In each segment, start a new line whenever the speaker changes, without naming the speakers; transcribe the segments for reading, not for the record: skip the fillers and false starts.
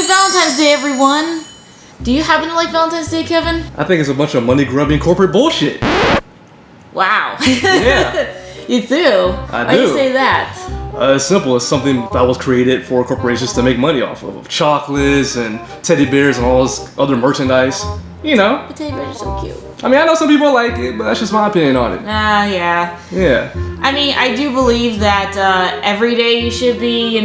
Valentine's Day, everyone! Do you happen to like Valentine's Day, Kevin?
I think it's a bunch of money-grubbing corporate bullshit.
Wow.
Yeah.
You do? Why do you say that?
It's simple. It's something that was created for corporations to make money off of. Chocolates and teddy bears and all this other merchandise. You know.
The teddy bears are so cute.
I mean, I know some people like it, but that's just my opinion on it.
Yeah.
Yeah.
I mean, I do believe that every day you should be,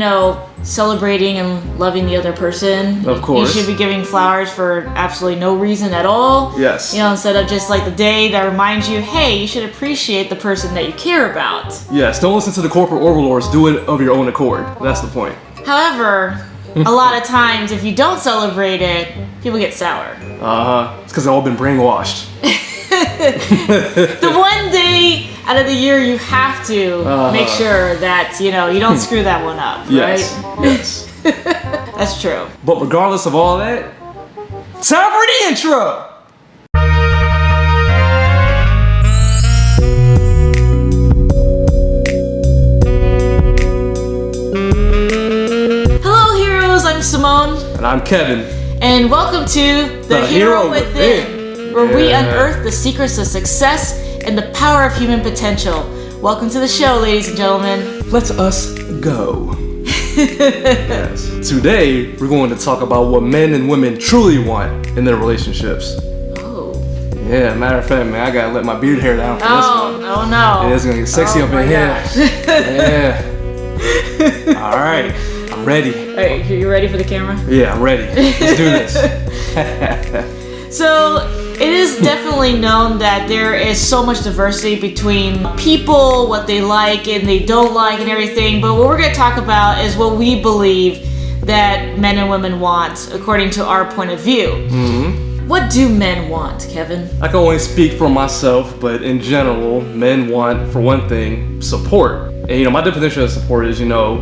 celebrating and loving the other person.
Of course.
You should be giving flowers for absolutely no reason at all.
Yes.
Instead of just like the day that reminds you, hey, you should appreciate the person that you care about.
Yes, don't listen to the corporate overlords. Do it of your own accord. That's the point.
However, a lot of times, if you don't celebrate it, people get sour.
It's because they've all been brainwashed.
The one day out of the year you have to make sure that, you don't screw that one up,
Yes.
right?
Yes.
That's true.
But regardless of all that, time for the intro!
Hello, heroes. I'm Simone.
And I'm Kevin.
And welcome to The Hero Within, where we unearth the secrets of success and the power of human potential. Welcome to the show, ladies and gentlemen.
Let us go. Yes. Today, we're going to talk about what men and women truly want in their relationships.
Oh.
Yeah, matter of fact, man, I gotta let my beard hair down for this one.
Oh no.
Yeah, it's gonna get sexy up in here. Yeah. Alright, I'm ready.
Alright, you ready for the camera?
Yeah, I'm ready. Let's do this.
So, it is definitely known that there is so much diversity between people, what they like and they don't like and everything, but what we're going to talk about is what we believe that men and women want according to our point of view. Mm-hmm. What do men want, Kevin?
I can only speak for myself, but in general, men want, for one thing, support. And my definition of support is,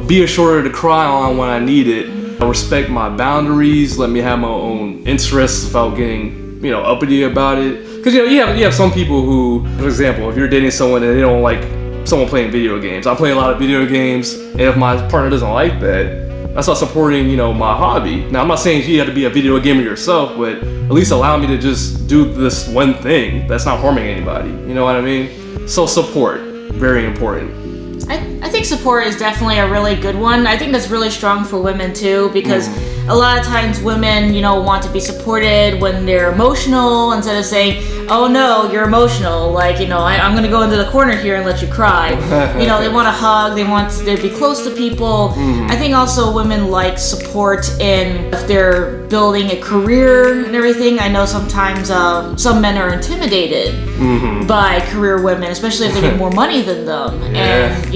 be a shoulder to cry on when I need it. Respect my boundaries, let me have my own interests without getting uppity about it. Because you have some people who, for example, if you're dating someone and they don't like someone playing video games. I play a lot of video games, and if my partner doesn't like that, that's not supporting, my hobby. Now I'm not saying you have to be a video gamer yourself, but at least allow me to just do this one thing that's not harming anybody. You know what I mean? So support, very important.
I think support is definitely a really good one. I think that's really strong for women too, because a lot of times women, want to be supported when they're emotional instead of saying, oh no, you're emotional. Like, I'm going to go into the corner here and let you cry. They want a hug. They want to be close to people. I think also women like support in if they're building a career and everything. I know sometimes some men are intimidated by career women, especially if they make more money than them.
Yeah.
And,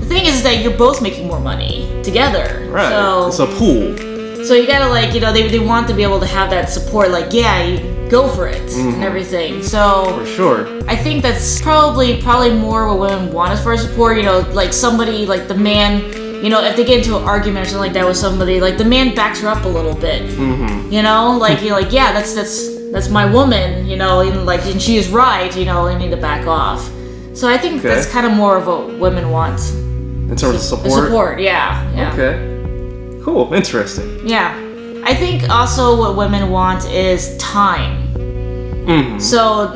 the thing is that you're both making more money together.
Right.
So,
it's a pool.
So you gotta they want to be able to have that support, like, yeah, you go for it and everything. So
for sure.
I think that's probably more what women want as far as support. Like somebody, like the man, if they get into an argument or something like that with somebody, like the man backs her up a little bit. Yeah, that's my woman, and she is right, I need to back off. So I think that's kind of more of what women want.
In terms of support?
Support, yeah.
Okay. Cool, interesting.
Yeah. I think also what women want is time. So,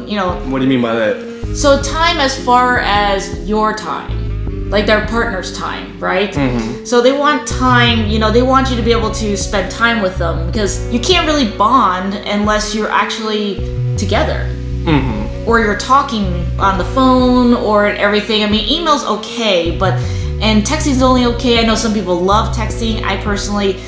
What do you mean by that?
So time as far as your time. Like their partner's time, right? So they want time, they want you to be able to spend time with them because you can't really bond unless you're actually together. Or you're talking on the phone or everything. I mean, email's okay, and texting's only okay. I know some people love texting. I personally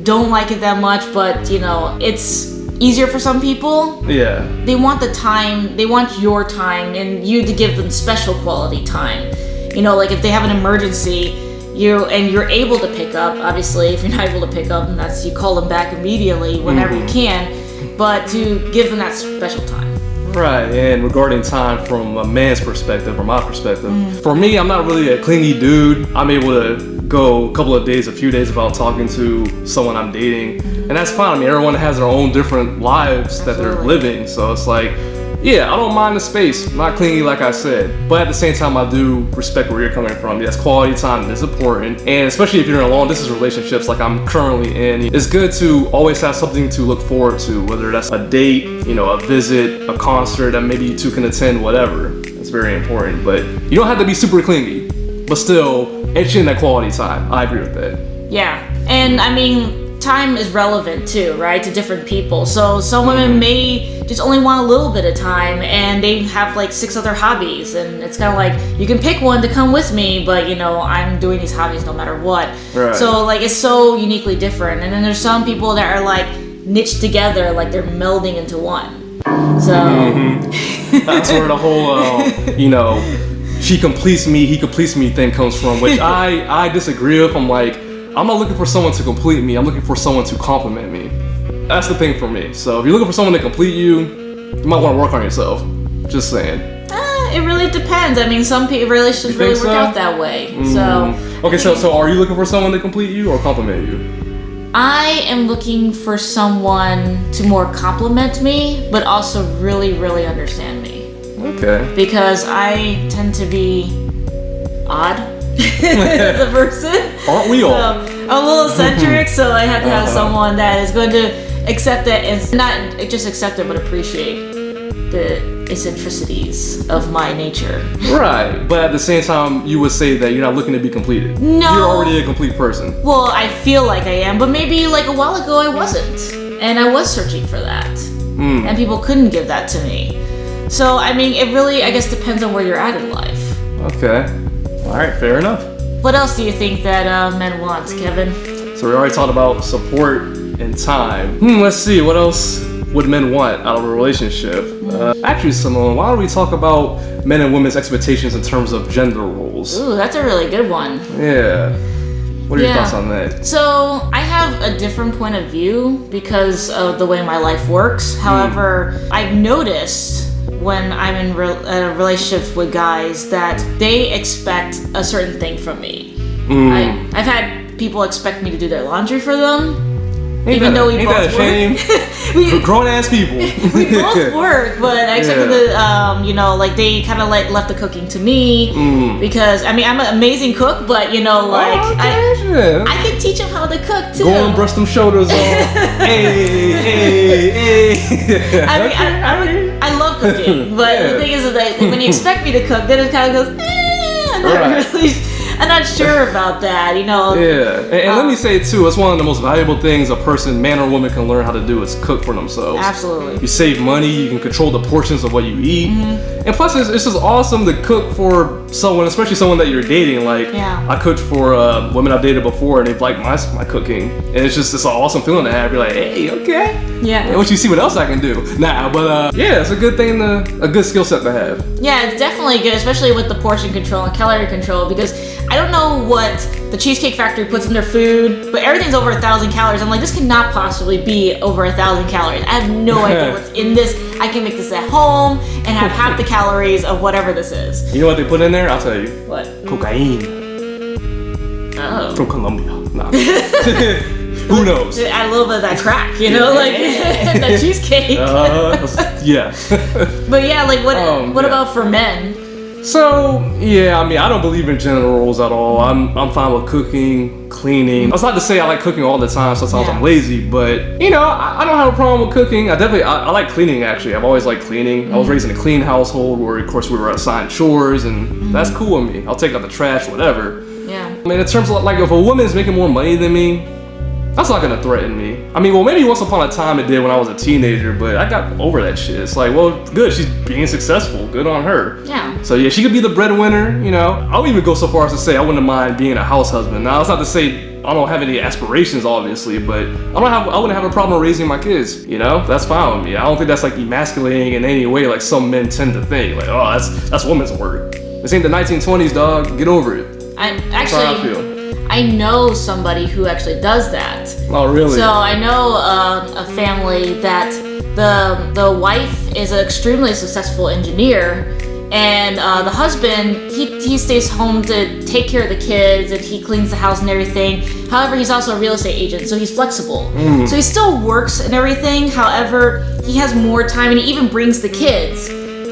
don't like it that much, but it's easier for some people.
Yeah.
They want the time, they want your time, and you to give them special quality time. Like if they have an emergency, you're able to pick up. Obviously, if you're not able to pick up, then you call them back immediately whenever you can. But to give them that special time.
Right, and regarding time from a man's perspective, or my perspective, for me, I'm not really a clingy dude. I'm able to go a few days without talking to someone I'm dating, and that's fine. I mean, everyone has their own different lives that they're living, so it's like, yeah, I don't mind the space. I'm not clingy like I said. But at the same time, I do respect where you're coming from. Yes, quality time is important. And especially if you're in long distance relationships like I'm currently in, it's good to always have something to look forward to, whether that's a date, a visit, a concert that maybe you two can attend, whatever. It's very important. But you don't have to be super clingy. But still, it's in that quality time. I agree with that.
Yeah. And I mean, time is relevant too, right, to different people. So some women may just only want a little bit of time, and they have like 6 other hobbies, and it's kind of like, you can pick one to come with me, but I'm doing these hobbies no matter what. Right. So like, it's so uniquely different. And then there's some people that are like niched together, like they're melding into one. So
that's where the whole she completes me, he completes me thing comes from, which I disagree with. I'm like, I'm not looking for someone to complete me, I'm looking for someone to compliment me. That's the thing for me. So if you're looking for someone to complete you, you might want to work on yourself. Just saying.
It really depends. I mean, some relationships really work out that way.
Okay, so are you looking for someone to complete you or compliment you?
I am looking for someone to more compliment me, but also really, really understand me.
Okay.
Because I tend to be odd as a person.
Aren't we all?
So I'm a little eccentric, so I have to have someone that is going to accept it, and not just accept it, but appreciate the eccentricities of my nature.
Right, but at the same time, you would say that you're not looking to be completed.
No.
You're already a complete person.
Well, I feel like I am, but maybe like a while ago I wasn't. And I was searching for that. And people couldn't give that to me. So, I mean, it really, I guess, depends on where you're at in life.
Okay. All right, fair enough.
What else do you think that men want, Kevin?
So we already talked about support and time. Let's see, what else would men want out of a relationship? Actually, Simone, why don't we talk about men and women's expectations in terms of gender roles?
Ooh, that's a really good one.
Yeah. What are your thoughts on that?
So I have a different point of view because of the way my life works. However, I've noticed when I'm in relationships with guys that they expect a certain thing from me. I've had people expect me to do their laundry for them. Even though we both work.
We're grown ass people.
We both work, but I expected like they kind of like left the cooking to me because I mean I'm an amazing cook, but I can teach them how to cook too.
Go and brush them shoulders off. hey.
I love cooking, but the thing is that when you expect me to cook, then it kind of goes. I'm not sure about that,
Yeah, and let me say too, it's one of the most valuable things a person, man or woman, can learn how to do is cook for themselves.
Absolutely.
You save money, you can control the portions of what you eat, and plus it's just awesome to cook for someone, especially someone that you're dating. Like, I cooked for women I've dated before, and they've liked my cooking, and it's an awesome feeling to have. You're like, hey, okay.
Yeah.
Once you see what else I can do. It's a good thing, a good skill set to have.
Yeah, it's definitely good, especially with the portion control and calorie control, because I don't know what the Cheesecake Factory puts in their food, but everything's over 1,000 calories. I'm like, this cannot possibly be over 1,000 calories. I have no idea what's in this. I can make this at home and have half the calories of whatever this is.
You know what they put in there? I'll tell you.
What?
Cocaine.
Oh.
From Colombia. Nah. Who knows?
Add a little bit of that crack, like that cheesecake.
Yeah.
But yeah, like what about for men?
So, yeah, I mean, I don't believe in gender roles at all. I'm fine with cooking, cleaning. That's not to say I like cooking all the time. Sometimes I'm lazy, but, I don't have a problem with cooking. I like cleaning, actually. I've always liked cleaning. I was raised in a clean household where, of course, we were assigned chores, and that's cool with me. I'll take out the trash, whatever.
Yeah.
I mean, in terms of, like, if a woman is making more money than me, that's not gonna threaten me. I mean, well, maybe once upon a time it did when I was a teenager, but I got over that shit. It's like, well, good, she's being successful. Good on her.
Yeah.
So yeah, she could be the breadwinner, I would even go so far as to say I wouldn't mind being a house husband. Now, that's not to say I don't have any aspirations, obviously, but I wouldn't have a problem raising my kids, That's fine with me. I don't think that's like emasculating in any way like some men tend to think. Like, oh, that's woman's work. This ain't the 1920s, dog. Get over it.
That's how I feel. I know somebody who actually does that.
Oh, really?
So I know a family that the wife is an extremely successful engineer, and the husband, he stays home to take care of the kids, and he cleans the house and everything. However, he's also a real estate agent, so he's flexible. So he still works and everything. However, he has more time, and he even brings the kids.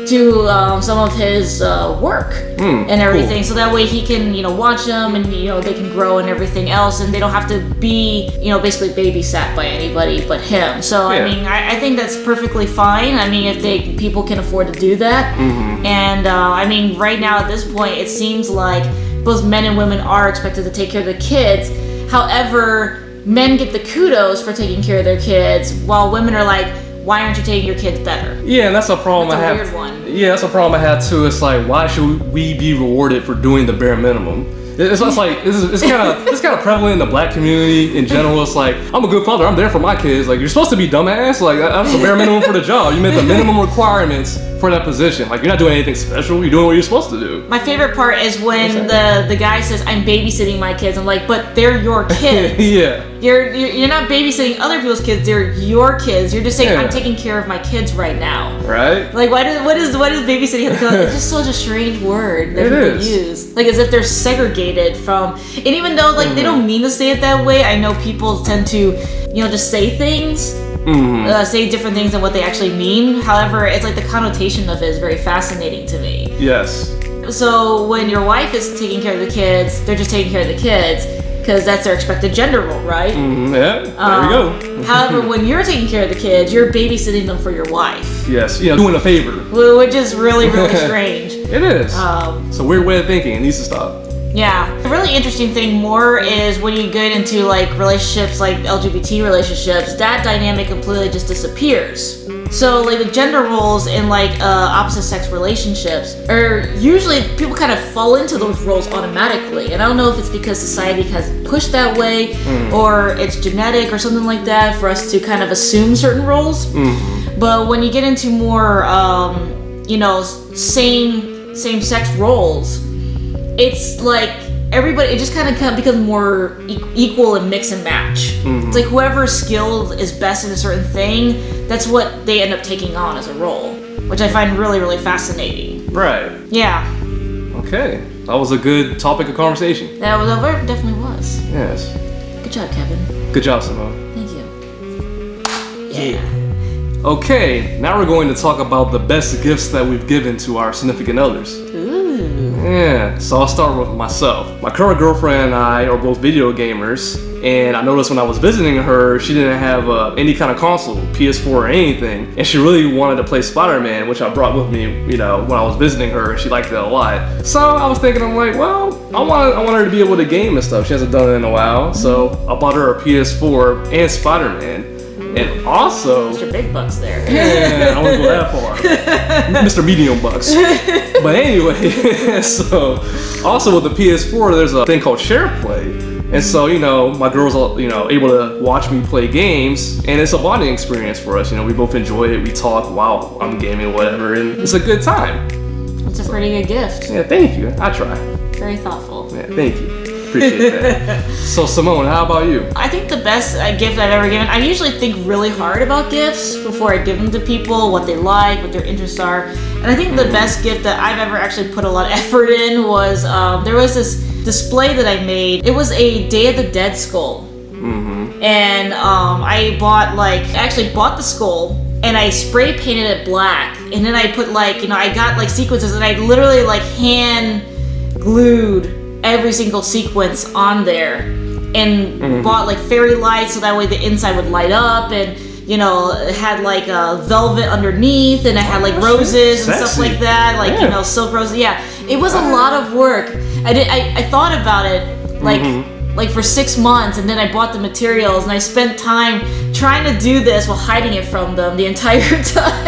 to some of his work and everything,
cool.
so that way he can, watch them and they can grow and everything else, and they don't have to be, basically babysat by anybody but him. So
Yeah.
I mean, I think that's perfectly fine. I mean, if people can afford to do that, and I mean, right now at this point, it seems like both men and women are expected to take care of the kids. However, men get the kudos for taking care of their kids, while women are like, why aren't you taking your kids better?
Yeah, and that's a problem
That's
I
a
have.
weird one.
Yeah, that's a problem I had too. It's like, why should we be rewarded for doing the bare minimum? It's like it's kind of prevalent in the black community in general. It's like, I'm a good father. I'm there for my kids. Like, you're supposed to be dumbass. Like, that's the bare minimum for the job. You met the minimum requirements for that position. Like, you're not doing anything special. You're doing what you're supposed to do.
My favorite part is when the guy says, I'm babysitting my kids. I'm like, but they're your kids.
Yeah.
You're not babysitting other people's kids. They're your kids. You're just saying,
Yeah.
I'm taking care of my kids right now.
Right.
Like, what does babysitting have to come? It's just such a strange word that
It
people
is.
use. Like, as if they're segregated from. And even though they don't mean to say it that way, I know people tend to, just say things, say different things than what they actually mean. However, it's like the connotation of it is very fascinating to me.
Yes.
So when your wife is taking care of the kids, they're just taking care of the kids because that's their expected gender role, right?
Yeah. There we go.
However, when you're taking care of the kids, you're babysitting them for your wife,
Yes. Doing a favor.
which is really, really strange.
It is. It's a weird way of thinking. It needs to stop.
Yeah. The really interesting thing more is when you get into like relationships, like LGBT relationships, that dynamic completely just disappears. So like the gender roles in like opposite sex relationships are usually people kind of fall into those roles automatically. And I don't know if it's because society has pushed that way or it's genetic or something like that for us to kind of assume certain roles. But when you get into more, same sex roles, it's like everybody, it just kind of becomes more equal and mix and match. It's like whoever's skilled is best in a certain thing, that's what they end up taking on as a role, which I find really, really fascinating.
Right.
Yeah,
Okay. That was a good topic of conversation.
that definitely was.
Yes.
Good job, Kevin.
Good job, Simone.
Thank you. Yeah.
Okay, now we're going to talk about the best gifts that we've given to our significant others.
Ooh.
Yeah, so I'll start with myself. My current girlfriend and I are both video gamers, and I noticed when I was visiting her, she didn't have any kind of console, PS4 or anything, and she really wanted to play Spider-Man, which I brought with me, when I was visiting her, and she liked it a lot. So I was thinking, I'm like, well, I want her to be able to game and stuff. She hasn't done it in a while, so I bought her a PS4 and Spider-Man. And also,
Mr. Big Bucks there.
yeah, I wouldn't go that far. Mr. Medium Bucks. But anyway, so also with the PS4, there's a thing called Share Play. And so, my girls are, able to watch me play games, and it's a bonding experience for us. We both enjoy it. We talk while I'm gaming, whatever, and it's a good time.
It's a pretty good gift.
Yeah, thank you. I try.
Very thoughtful.
Yeah, thank you. Appreciate that. So, Simone, how about you?
I think the best gift I've ever given, I usually think really hard about gifts before I give them to people, what they like, what their interests are. And I think the best gift that I've ever actually put a lot of effort in was, there was this display that I made. It was a Day of the Dead skull. And I actually bought the skull and I spray painted it black. And then I put I got sequences and I literally hand glued every single sequence on there and bought fairy lights so that way the inside would light up, and it had a velvet underneath, and it had roses and stuff like that, silk roses. Yeah, it was a lot of work. I thought about it for 6 months, and then I bought the materials and I spent time trying to do this while hiding it from them the entire time.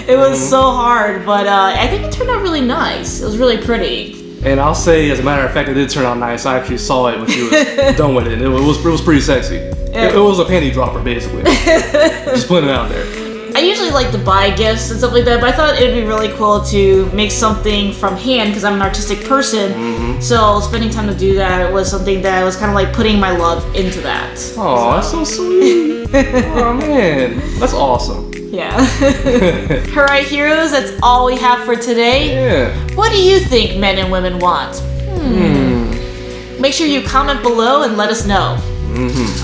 It was so hard, but I think it turned out really nice. It was really pretty.
And I'll say, as a matter of fact, it did turn out nice. I actually saw it when she was done with it. It was pretty sexy. It was a panty dropper, basically. Just putting it out there.
I usually like to buy gifts and stuff like that, but I thought it'd be really cool to make something from hand because I'm an artistic person. So spending time to do that was something that I was kind of putting my love into that.
Oh, that's so sweet. Oh, man. That's awesome.
Yeah. Alright, heroes, that's all we have for today.
Yeah.
What do you think men and women want? Make sure you comment below and let us know.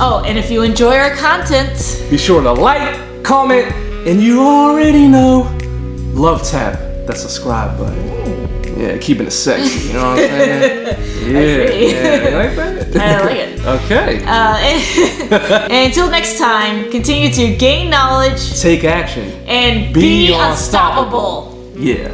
Oh, and if you enjoy our content,
be sure to like, comment, and you already know, love tap that subscribe button. Yeah, keeping it sexy, you know what I'm saying? Yeah, you like that?
I like it.
Okay.
And until next time, continue to gain knowledge,
Take action.
and be unstoppable.
Yeah.